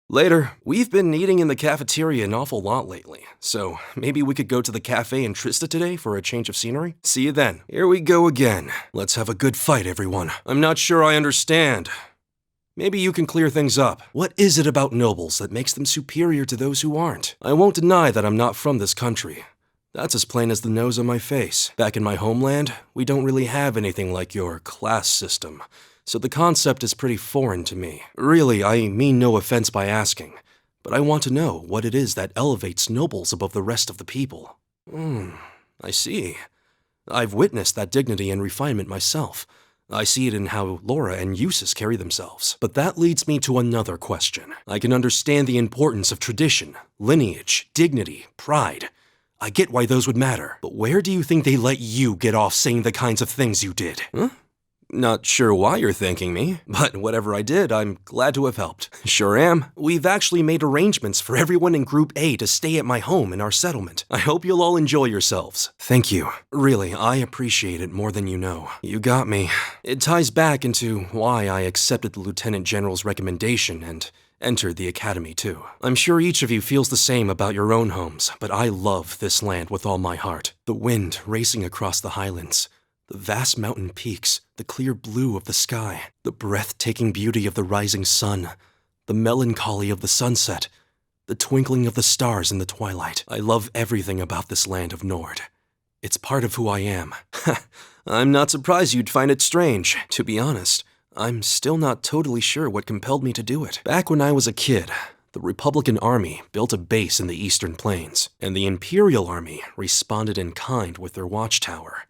Later, we've been eating in the cafeteria an awful lot lately, so maybe we could go to the cafe in Trista today for a change of scenery? See you then. Here we go again. Let's have a good fight, everyone. I'm not sure I understand. Maybe you can clear things up. What is it about nobles that makes them superior to those who aren't? I won't deny that I'm not from this country. That's as plain as the nose on my face. Back in my homeland, we don't really have anything like your class system, so the concept is pretty foreign to me. Really, I mean no offense by asking, but I want to know what it is that elevates nobles above the rest of the people. I see. I've witnessed that dignity and refinement myself. I see it in how Laura and Eustace carry themselves. But that leads me to another question. I can understand the importance of tradition, lineage, dignity, pride. I get why those would matter, but where do you think they let you get off saying the kinds of things you did? Huh? Not sure why you're thanking me, but whatever I did, I'm glad to have helped. Sure am. We've actually made arrangements for everyone in Group A to stay at my home in our settlement. I hope you'll all enjoy yourselves. Thank you. Really, I appreciate it more than you know. You got me. It ties back into why I accepted the Lieutenant General's recommendation and entered the academy too. I'm sure each of you feels the same about your own homes, but I love this land with all my heart. The wind racing across the highlands, the vast mountain peaks, the clear blue of the sky, the breathtaking beauty of the rising sun, the melancholy of the sunset, the twinkling of the stars in the twilight. I love everything about this land of Nord. It's part of who I am. I'm not surprised you'd find it strange. To be honest, I'm still not totally sure what compelled me to do it. Back when I was a kid, the Republican Army built a base in the Eastern Plains, and the Imperial Army responded in kind with their watchtower.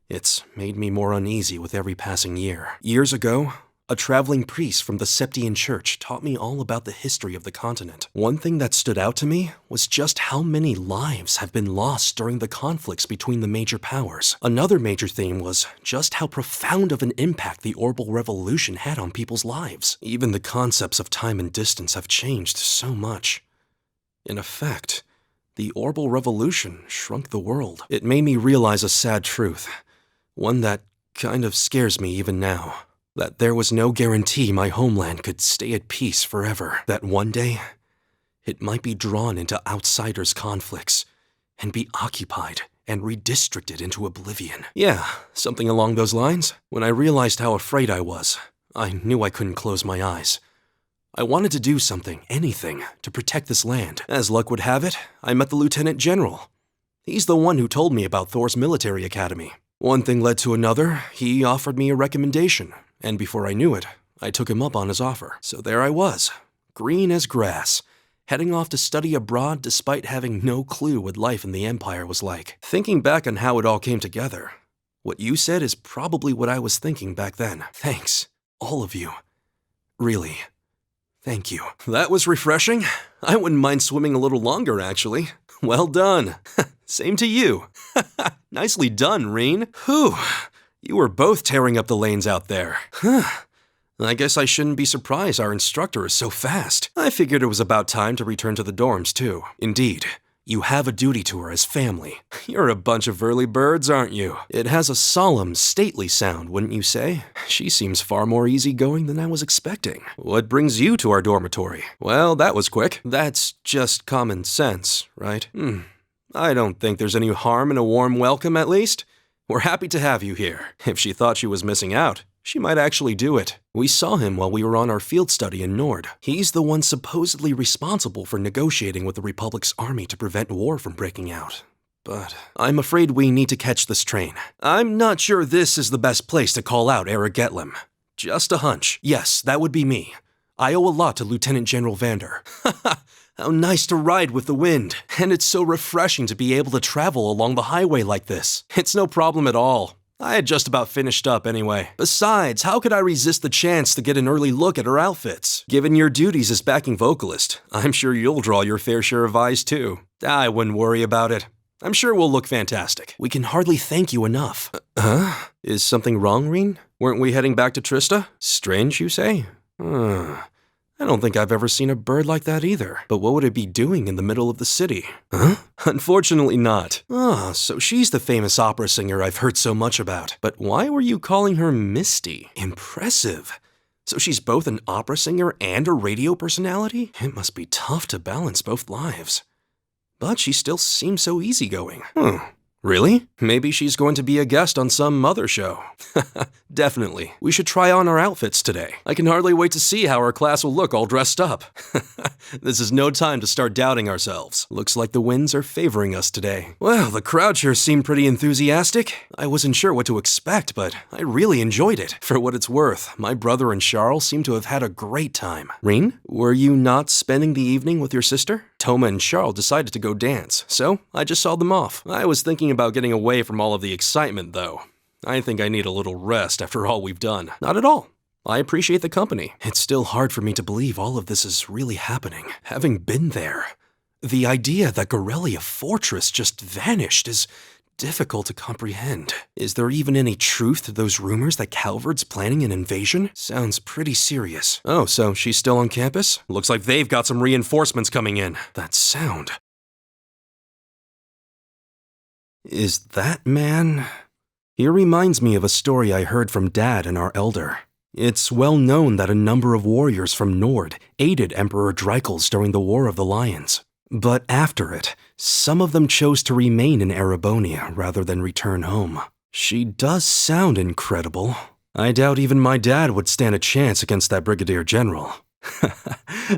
It's made me more uneasy with every passing year. Years ago, a traveling priest from the Septian Church taught me all about the history of the continent. One thing that stood out to me was just how many lives have been lost during the conflicts between the major powers. Another major theme was just how profound of an impact the Orbital Revolution had on people's lives. Even the concepts of time and distance have changed so much. In effect, the Orbital Revolution shrunk the world. It made me realize a sad truth. One that kind of scares me even now. That there was no guarantee my homeland could stay at peace forever. That one day, it might be drawn into outsiders' conflicts and be occupied and redistricted into oblivion. Yeah, something along those lines. When I realized how afraid I was, I knew I couldn't close my eyes. I wanted to do something, anything, to protect this land. As luck would have it, I met the Lieutenant General. He's the one who told me about Thor's military academy. One thing led to another. He offered me a recommendation, and before I knew it, I took him up on his offer. So there I was, green as grass, heading off to study abroad despite having no clue what life in the Empire was like. Thinking back on how it all came together, what you said is probably what I was thinking back then. Thanks, all of you. Really, thank you. That was refreshing. I wouldn't mind swimming a little longer, actually. Well done. Same to you. Nicely done, Reen. Whew. You were both tearing up the lanes out there. I guess I shouldn't be surprised our instructor is so fast. I figured it was about time to return to the dorms, too. Indeed, you have a duty to her as family. You're a bunch of early birds, aren't you? It has a solemn, stately sound, wouldn't you say? She seems far more easygoing than I was expecting. What brings you to our dormitory? Well, that was quick. That's just common sense, right? I don't think there's any harm in a warm welcome, at least. We're happy to have you here. If she thought she was missing out, she might actually do it. We saw him while we were on our field study in Nord. He's the one supposedly responsible for negotiating with the Republic's army to prevent war from breaking out. But I'm afraid we need to catch this train. I'm not sure this is the best place to call out Eric Getlam. Just a hunch. Yes, that would be me. I owe a lot to Lieutenant General Vander. How nice to ride with the wind. And it's so refreshing to be able to travel along the highway like this. It's no problem at all. I had just about finished up anyway. Besides, how could I resist the chance to get an early look at her outfits? Given your duties as backing vocalist, I'm sure you'll draw your fair share of eyes too. I wouldn't worry about it. I'm sure we'll look fantastic. We can hardly thank you enough. Is something wrong, Reen? Weren't we heading back to Trista? Strange, you say? I don't think I've ever seen a bird like that either. But what would it be doing in the middle of the city? Unfortunately not. So she's the famous opera singer I've heard so much about. But why were you calling her Misty? Impressive. So she's both an opera singer and a radio personality? It must be tough to balance both lives. But she still seems so easygoing. Really? Maybe she's going to be a guest on some other show. Definitely. We should try on our outfits today. I can hardly wait to see how our class will look all dressed up. This is no time to start doubting ourselves. Looks like the winds are favoring us today. Well, the crowd sure seemed pretty enthusiastic. I wasn't sure what to expect, but I really enjoyed it. For what it's worth, my brother and Charles seem to have had a great time. Reen, were you not spending the evening with your sister? Toma and Charles decided to go dance, so I just saw them off. I was thinking about getting away from all of the excitement, though. I think I need a little rest after all we've done. Not at all. I appreciate the company. It's still hard for me to believe all of this is really happening, having been there. The idea that Gorelia Fortress just vanished is difficult to comprehend. Is there even any truth to those rumors that Calvard's planning an invasion? Sounds pretty serious. Oh, so she's still on campus? Looks like they've got some reinforcements coming in. That sound. Is that man? He reminds me of a story I heard from Dad and our elder. It's well known that a number of warriors from Nord aided Emperor Dreikels during the War of the Lions. But after it, some of them chose to remain in Erebonia rather than return home. She does sound incredible. I doubt even my dad would stand a chance against that Brigadier General.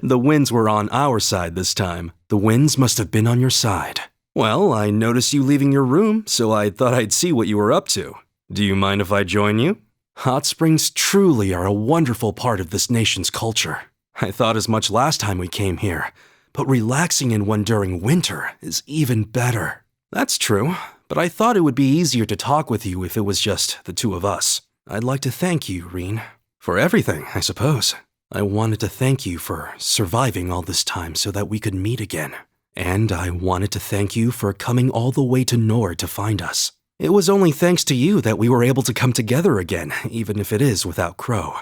The winds were on our side this time. The winds must have been on your side. Well, I noticed you leaving your room, so I thought I'd see what you were up to. Do you mind if I join you? Hot springs truly are a wonderful part of this nation's culture. I thought as much last time we came here, but relaxing in one during winter is even better. That's true, but I thought it would be easier to talk with you if it was just the two of us. I'd like to thank you, Reen, for everything, I suppose. I wanted to thank you for surviving all this time so that we could meet again. And I wanted to thank you for coming all the way to Nord to find us. It was only thanks to you that we were able to come together again, even if it is without Crow.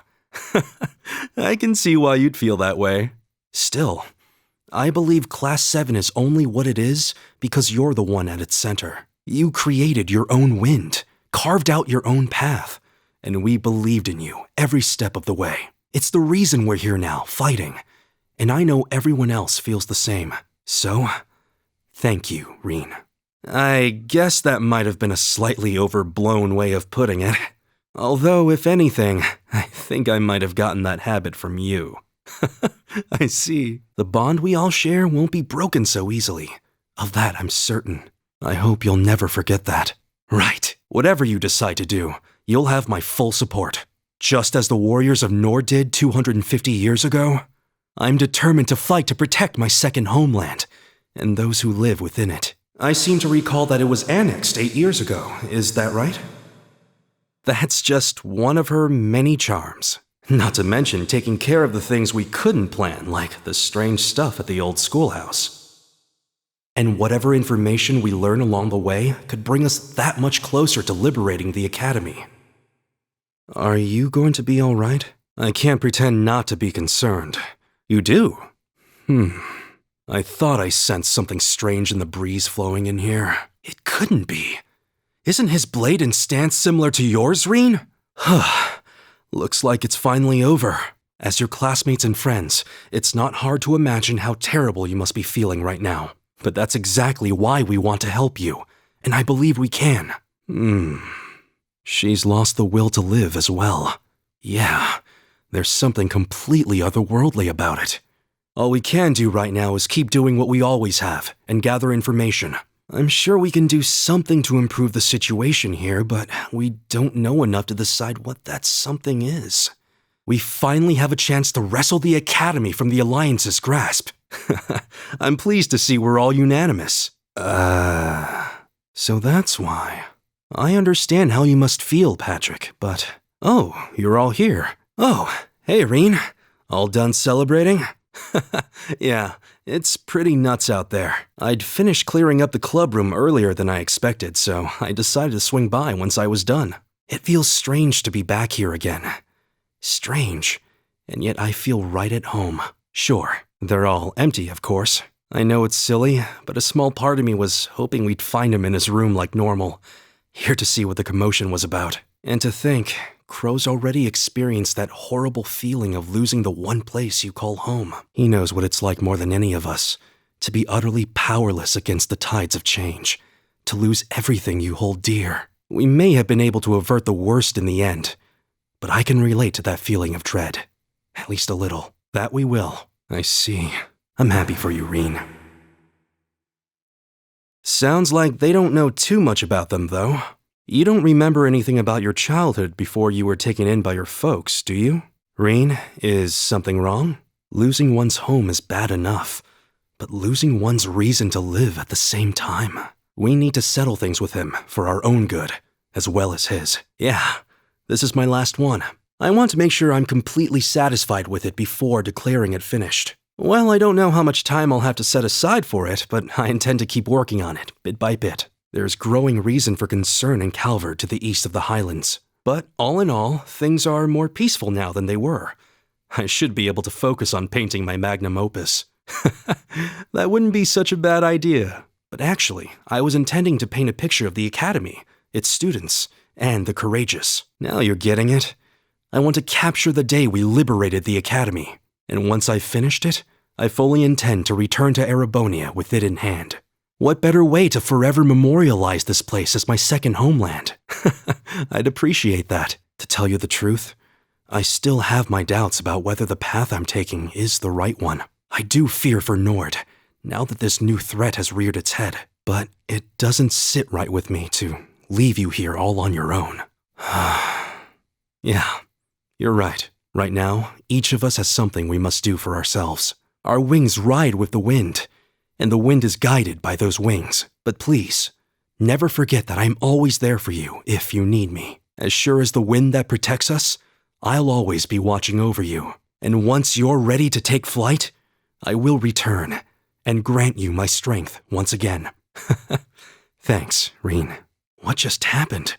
I can see why you'd feel that way. Still, I believe Class 7 is only what it is because you're the one at its center. You created your own wind, carved out your own path, and we believed in you every step of the way. It's the reason we're here now, fighting, and I know everyone else feels the same. So, thank you, Reen. I guess that might have been a slightly overblown way of putting it. Although, if anything, I think I might have gotten that habit from you. I see. The bond we all share won't be broken so easily. Of that, I'm certain. I hope you'll never forget that. Right. Whatever you decide to do, you'll have my full support. Just as the warriors of Nord did 250 years ago, I'm determined to fight to protect my second homeland and those who live within it. I seem to recall that it was annexed 8 years ago. Is that right? That's just one of her many charms. Not to mention taking care of the things we couldn't plan, like the strange stuff at the old schoolhouse. And whatever information we learn along the way could bring us that much closer to liberating the Academy. Are you going to be all right? I can't pretend not to be concerned. You do? I thought I sensed something strange in the breeze flowing in here. It couldn't be. Isn't his blade and stance similar to yours, Reen? Looks like it's finally over. As your classmates and friends, it's not hard to imagine how terrible you must be feeling right now. But that's exactly why we want to help you, and I believe we can. She's lost the will to live as well. Yeah, there's something completely otherworldly about it. All we can do right now is keep doing what we always have and gather information. I'm sure we can do something to improve the situation here, but we don't know enough to decide what that something is. We finally have a chance to wrestle the Academy from the Alliance's grasp. I'm pleased to see we're all unanimous. So that's why. I understand how you must feel, Patrick, but... Oh, you're all here. Oh, hey, Reen. All done celebrating? Yeah, it's pretty nuts out there. I'd finished clearing up the club room earlier than I expected, so I decided to swing by once I was done. It feels strange to be back here again. Strange, and yet I feel right at home. Sure, they're all empty, of course. I know it's silly, but a small part of me was hoping we'd find him in his room like normal, here to see what the commotion was about. And to think, Crow's already experienced that horrible feeling of losing the one place you call home. He knows what it's like more than any of us, to be utterly powerless against the tides of change, to lose everything you hold dear. We may have been able to avert the worst in the end, but I can relate to that feeling of dread. At least a little. That we will. I see. I'm happy for you, Reen. Sounds like they don't know too much about them, though. You don't remember anything about your childhood before you were taken in by your folks, do you? Reen, is something wrong? Losing one's home is bad enough, but losing one's reason to live at the same time. We need to settle things with him for our own good, as well as his. Yeah, this is my last one. I want to make sure I'm completely satisfied with it before declaring it finished. Well, I don't know how much time I'll have to set aside for it, but I intend to keep working on it, bit by bit. There's growing reason for concern in Calvert to the east of the Highlands. But all in all, things are more peaceful now than they were. I should be able to focus on painting my magnum opus. That wouldn't be such a bad idea. But actually, I was intending to paint a picture of the Academy, its students, and the courageous. Now you're getting it. I want to capture the day we liberated the Academy. And once I've finished it, I fully intend to return to Erebonia with it in hand. What better way to forever memorialize this place as my second homeland? I'd appreciate that. To tell you the truth, I still have my doubts about whether the path I'm taking is the right one. I do fear for Nord, now that this new threat has reared its head. But it doesn't sit right with me to leave you here all on your own. Yeah, you're right. Right now, each of us has something we must do for ourselves. Our wings ride with the wind, and the wind is guided by those wings. But please, never forget that I'm always there for you if you need me. As sure as the wind that protects us, I'll always be watching over you. And once you're ready to take flight, I will return and grant you my strength once again. Thanks, Reen. What just happened?